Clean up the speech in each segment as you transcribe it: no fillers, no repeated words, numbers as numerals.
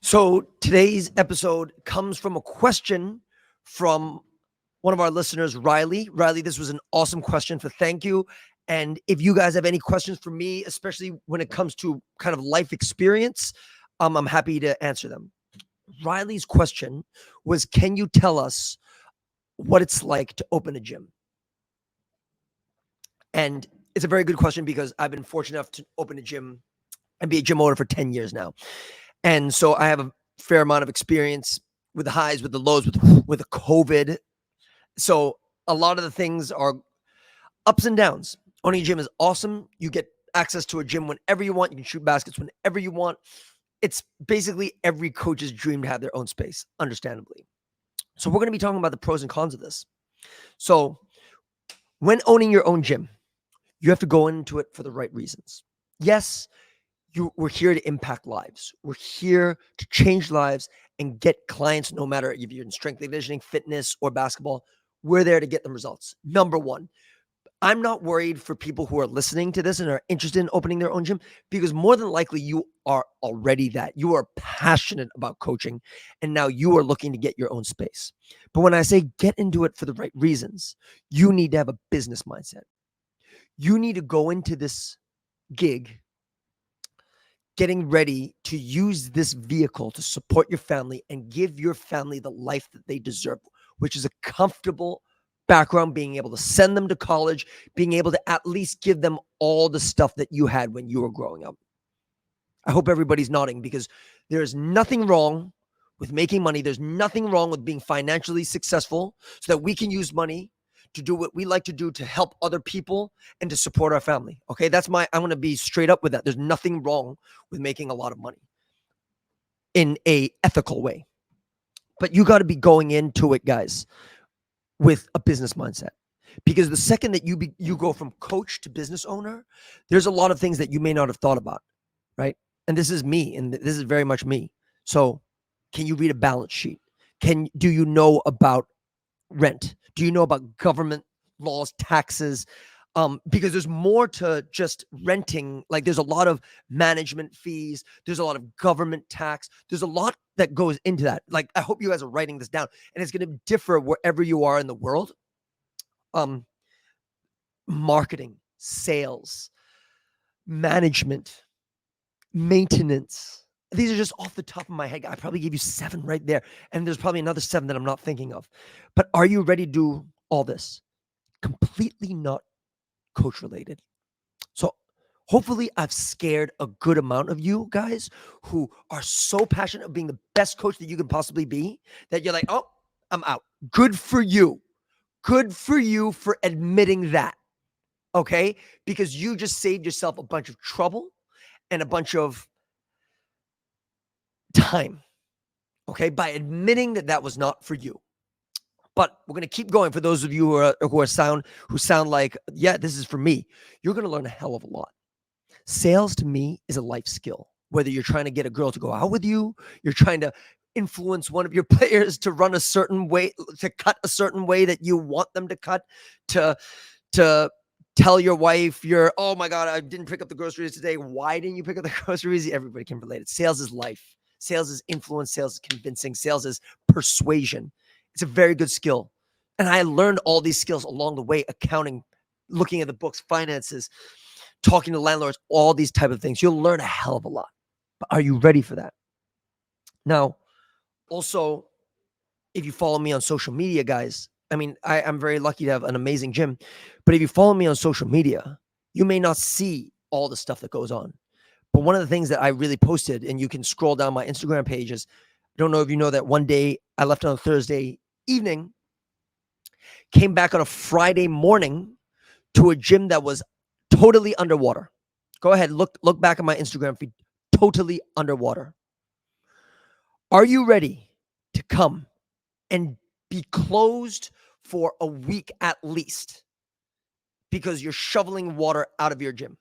So today's episode comes from a question from one of our listeners, Riley. Riley, this was an awesome question. So thank you. And if you guys have any questions for me, especially when it comes to kind of life experience, I'm happy to answer them. Riley's question was, can you tell us what it's like to open a gym? And it's a very good question because I've been fortunate enough to open a gym and be a gym owner for 10 years now. And so I have a fair amount of experience with the highs, with the lows, with the COVID. So a lot of the things are ups and downs. Owning a gym is awesome. You get access to a gym whenever you want. You can shoot baskets whenever you want. It's basically every coach's dream to have their own space, understandably. So we're going to be talking about the pros and cons of this. So when owning your own gym, you have to go into it for the right reasons. Yes, we're here to impact lives. We're here to change lives and get clients, no matter if you're in strength and conditioning, fitness, or basketball. We're there to get them results. Number one, I'm not worried for people who are listening to this and are interested in opening their own gym, because more than likely you are already that. You are passionate about coaching and now you are looking to get your own space. But when I say get into it for the right reasons, you need to have a business mindset. You need to go into this gig getting ready to use this vehicle to support your family and give your family the life that they deserve, which is a comfortable background, being able to send them to college, being able to at least give them all the stuff that you had when you were growing up. I hope everybody's nodding, because there's nothing wrong with making money. There's nothing wrong with being financially successful so that we can use money to do what we like to do to help other people and to support our family. Okay, I'm going to be straight up with that. There's nothing wrong with making a lot of money in a ethical way. But you got to be going into it, guys, with a business mindset. Because the second that you go from coach to business owner, there's a lot of things that you may not have thought about, right? And this is me, and this is very much me. So, can you read a balance sheet? Do you know about rent? Do you know about government laws, taxes? Because there's more to just renting. Like, there's a lot of management fees. There's a lot of government tax. There's a lot that goes into that. Like, I hope you guys are writing this down, and it's going to differ wherever you are in the world. Marketing, sales, management, maintenance. These are just off the top of my head. I probably gave you 7 right there. And there's probably another 7 that I'm not thinking of. But are you ready to do all this? Completely not coach related. So hopefully I've scared a good amount of you guys who are so passionate of being the best coach that you can possibly be that you're like, oh, I'm out. Good for you. Good for you for admitting that. Okay? Because you just saved yourself a bunch of trouble and a bunch of time, okay, by admitting that that was not for you. But we're going to keep going. For those of you who sound like, yeah, this is for me, you're going to learn a hell of a lot. Sales to me is a life skill. Whether you're trying to get a girl to go out with you, you're trying to influence one of your players to run a certain way, to cut a certain way that you want them to cut, to tell your wife, oh my God, I didn't pick up the groceries today. Why didn't you pick up the groceries? Everybody can relate it. Sales is life. Sales is influence. Sales is convincing. Sales is persuasion. It's a very good skill. And I learned all these skills along the way: accounting, looking at the books, finances, talking to landlords, all these type of things. You'll learn a hell of a lot. But are you ready for that? Now, also, if you follow me on social media, guys, I mean, I'm very lucky to have an amazing gym. But if you follow me on social media, you may not see all the stuff that goes on. But one of the things that I really posted, and you can scroll down my Instagram pages, I don't know if you know that one day I left on a Thursday evening, came back on a Friday morning to a gym that was totally underwater. Go ahead, look back at my Instagram feed, totally underwater. Are you ready to come and be closed for a week at least because you're shoveling water out of your gym?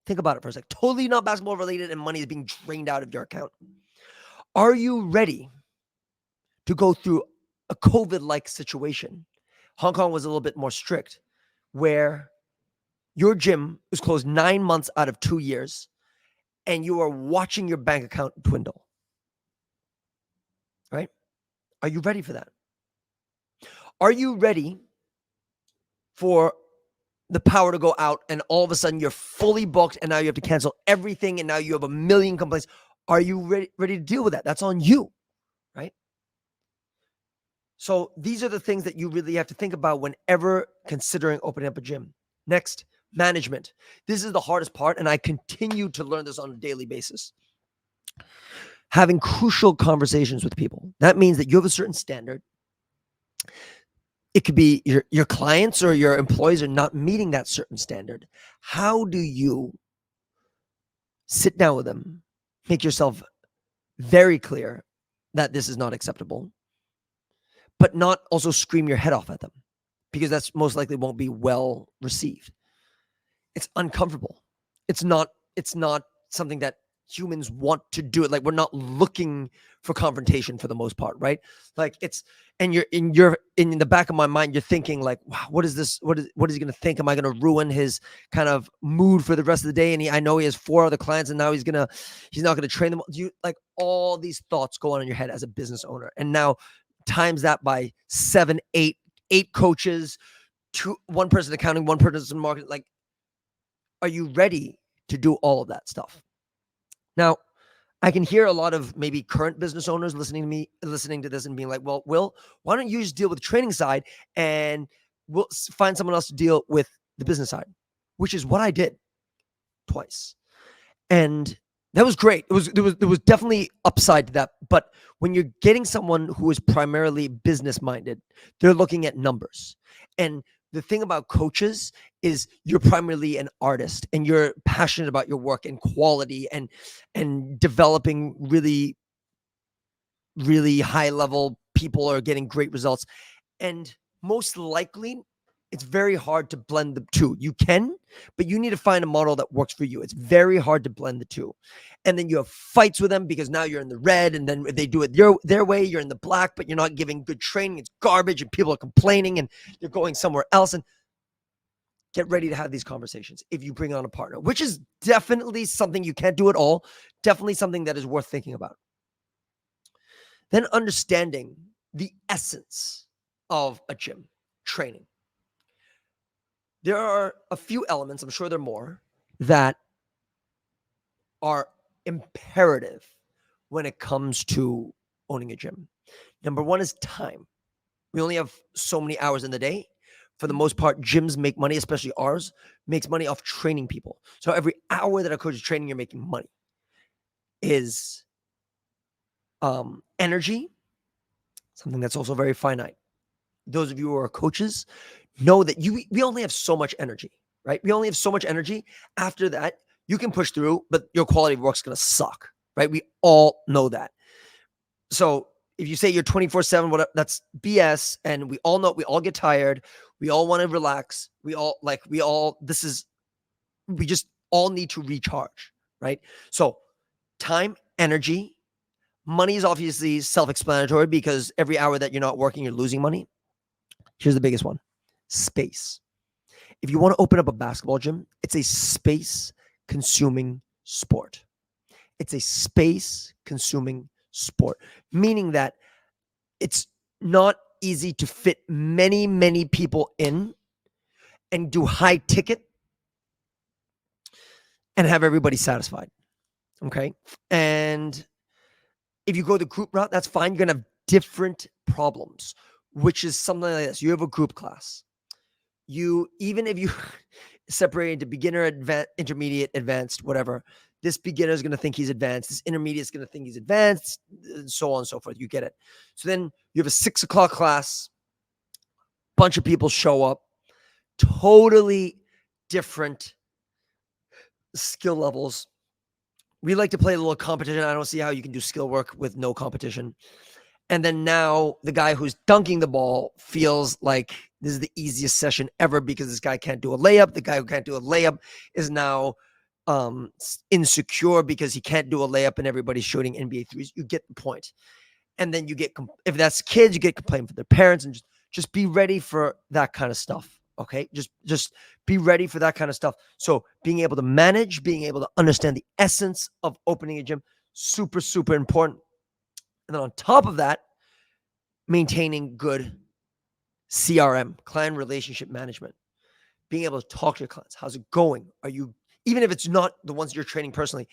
Think about it for a sec. Totally not basketball related, and money is being drained out of your account. Are you ready to go through a COVID-like situation? Hong Kong was a little bit more strict, where your gym was closed 9 months out of 2 years, and you are watching your bank account dwindle, right? Are you ready for that? Are you ready for the power to go out and all of a sudden you're fully booked and now you have to cancel everything and now you have a million complaints? Are you ready to deal with that? That's on you, right? So these are the things that you really have to think about whenever considering opening up a gym. Next, management. This is the hardest part, and I continue to learn this on a daily basis. Having crucial conversations with people. That means that you have a certain standard. It could be your clients or your employees are not meeting that certain standard. How do you sit down with them, make yourself very clear that this is not acceptable, but not also scream your head off at them, because that's most likely won't be well received. It's uncomfortable. It's not something that humans want to do it. Like, we're not looking for confrontation for the most part, right? Like, it's, and you're in the back of my mind, you're thinking like, wow, what is this? What is he going to think? Am I going to ruin his kind of mood for the rest of the day? And I know he has 4 other clients and now he's not going to train them. You, like, all these thoughts go on in your head as a business owner. And now times that by 7, 8 coaches, 1 person accounting, 1 person marketing. Like, are you ready to do all of that stuff? Now, I can hear a lot of maybe current business owners listening to this and being like, well, Will, why don't you just deal with the training side and we'll find someone else to deal with the business side, which is what I did twice. And that was great. There was definitely upside to that. But when you're getting someone who is primarily business minded, they're looking at numbers. And the thing about coaches is you're primarily an artist and you're passionate about your work and quality and developing really, really high level people are getting great results. And most likely it's very hard to blend the two. You can, but you need to find a model that works for you. It's very hard to blend the two. And then you have fights with them because now you're in the red, and then if they do it their way, you're in the black, but you're not giving good training. It's garbage and people are complaining and you're going somewhere else. And get ready to have these conversations if you bring on a partner, which is definitely something you can't do at all. Definitely something that is worth thinking about. Then understanding the essence of a gym training. There are a few elements, I'm sure there are more, that are imperative when it comes to owning a gym. Number 1 is time. We only have so many hours in the day. For the most part, gyms make money, especially ours, makes money off training people. So every hour that a coach is training, you're making money. Is energy, something that's also very finite. Those of you who are coaches know that we only have so much energy, right? We only have so much energy. After that, you can push through, but your quality of work's going to suck, right? We all know that. So if you say you're 24/7, whatever, that's BS. And we all know, we all get tired. We all want to relax. We just all need to recharge, right? So time, energy, money is obviously self-explanatory because every hour that you're not working, you're losing money. Here's the biggest one: space. If you want to open up a basketball gym, it's a space-consuming sport. It's a space-consuming sport, meaning that it's not easy to fit many, many people in and do high ticket and have everybody satisfied. Okay. And if you go the group route, that's fine. You're going to have different problems, which is something like this. You have a group class. Even if you separate into beginner, intermediate, advanced, whatever, this beginner is going to think he's advanced. This intermediate is going to think he's advanced, and so on and so forth. You get it. So then you have a 6 o'clock class. Bunch of people show up. Totally different skill levels. We like to play a little competition. I don't see how you can do skill work with no competition. And then now the guy who's dunking the ball feels like this is the easiest session ever because this guy can't do a layup. The guy who can't do a layup is now insecure because he can't do a layup and everybody's shooting NBA threes. You get the point. And then you get, if that's kids, you get complained from their parents, and just be ready for that kind of stuff. Okay. Just be ready for that kind of stuff. So being able to manage, being able to understand the essence of opening a gym, super, super important. And then on top of that, maintaining good CRM, client relationship management, being able to talk to your clients. How's it going? Are you, even if it's not the ones you're training personally,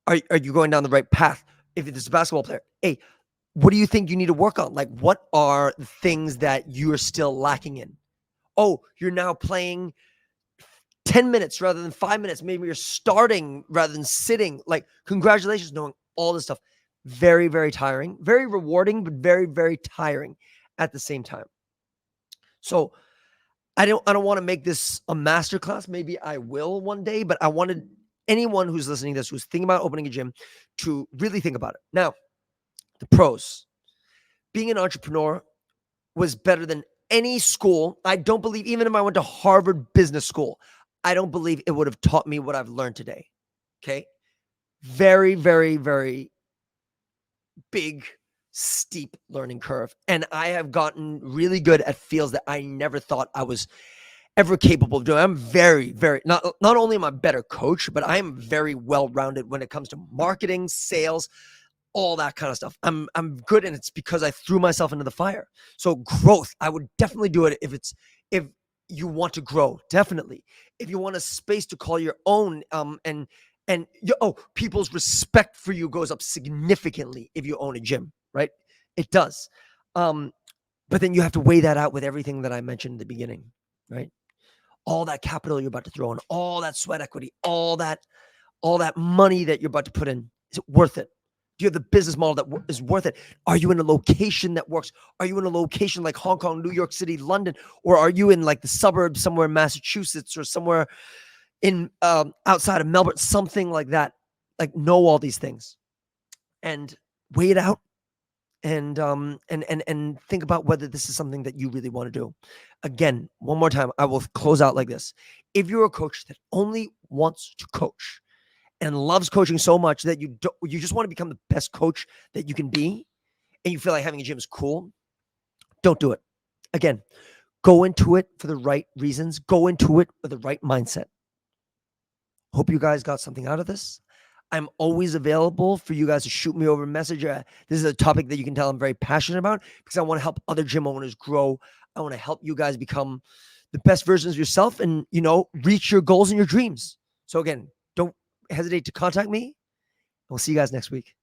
are you going down the right path? If it's a basketball player, hey, what do you think you need to work on? Like, what are the things that you're still lacking in? Oh, you're now playing 10 minutes rather than 5 minutes. Maybe you're starting rather than sitting. Like, congratulations, knowing all this stuff. Very, very tiring, very rewarding, but very, very tiring at the same time. So I don't want to make this a masterclass. Maybe I will one day, but I wanted anyone who's listening to this, who's thinking about opening a gym, to really think about it. Now, the pros. Being an entrepreneur was better than any school. I don't believe, even if I went to Harvard Business School, I don't believe it would have taught me what I've learned today. Okay. Very, very, very big, steep learning curve. And I have gotten really good at fields that I never thought I was ever capable of doing. I'm very, very, not only am I a better coach, but I am very well-rounded when it comes to marketing, sales, all that kind of stuff. I'm good, and it's because I threw myself into the fire. So growth, I would definitely do it if you want to grow, definitely. If you want a space to call your own, people's respect for you goes up significantly if you own a gym, right? It does. But then you have to weigh that out with everything that I mentioned in the beginning, right? All that capital you're about to throw in, all that sweat equity, all that money that you're about to put in. Is it worth it? Do you have the business model that is worth it? Are you in a location that works? Are you in a location like Hong Kong, New York City, London? Or are you in like the suburbs somewhere in Massachusetts or somewhere in outside of Melbourne, something like that? Like, know all these things and weigh it out and think about whether this is something that you really want to do. Again, one more time, I will close out like this. If you're a coach that only wants to coach and loves coaching so much that you just want to become the best coach that you can be, and you feel like having a gym is cool, don't do it. Again, go into it for the right reasons. Go into it with the right mindset. Hope you guys got something out of this. I'm always available for you guys to shoot me over a message. This is a topic that you can tell I'm very passionate about because I want to help other gym owners grow. I want to help you guys become the best versions of yourself and, reach your goals and your dreams. So again, don't hesitate to contact me. We'll see you guys next week.